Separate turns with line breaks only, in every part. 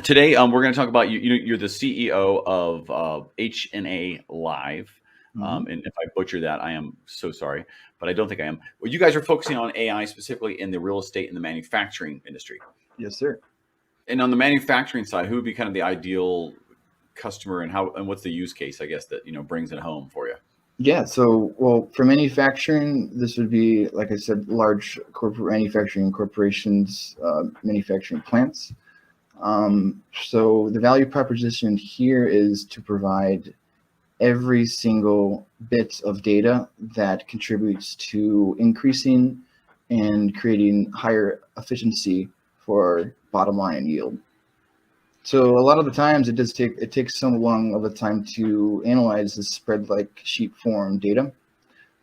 Today, we're going to talk about you're the CEO of HNA Live.
Hmm.
And if I butcher that, I am so sorry, but I don't think I am. Well, you guys are focusing on AI specifically in the real estate and the manufacturing industry.
Yes, sir.
And on the manufacturing side, who would be kind of the ideal customer, and how and what's the use case, I guess, that brings it home for you?
Yeah. So, well, for manufacturing, this would be, like I said, large corporate manufacturing corporations, manufacturing plants. So the value proposition here is to provide every single bit of data that contributes to increasing and creating higher efficiency for bottom line yield. So a lot of the times it takes so long of a time to analyze this spread like sheet form data.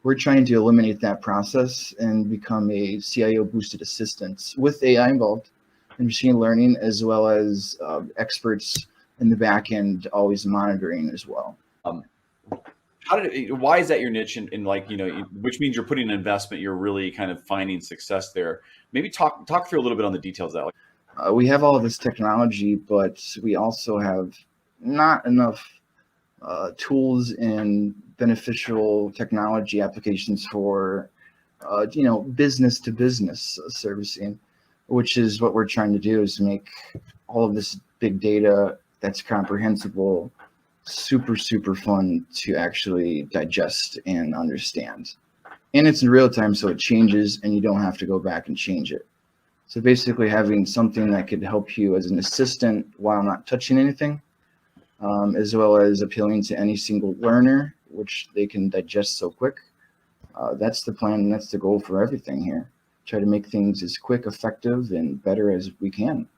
We're trying to eliminate that process and become a CIO boosted assistant with AI involved and machine learning, as well as experts in the back end always monitoring as well.
Um, why is that your niche? And like, which means you're putting an investment, you're really kind of finding success there. Maybe talk through a little bit on the details of that.
We have all of this technology, but we also have not enough tools and beneficial technology applications for business to business servicing, which is what we're trying to do, is make all of this big data that's comprehensible super fun to actually digest and understand. And it's in real time, so it changes and you don't have to go back and change it. So basically having something that could help you as an assistant while not touching anything, as well as appealing to any single learner, which they can digest so quick. That's the plan, and that's the goal for everything here. Try to make things as quick, effective, and better as we can.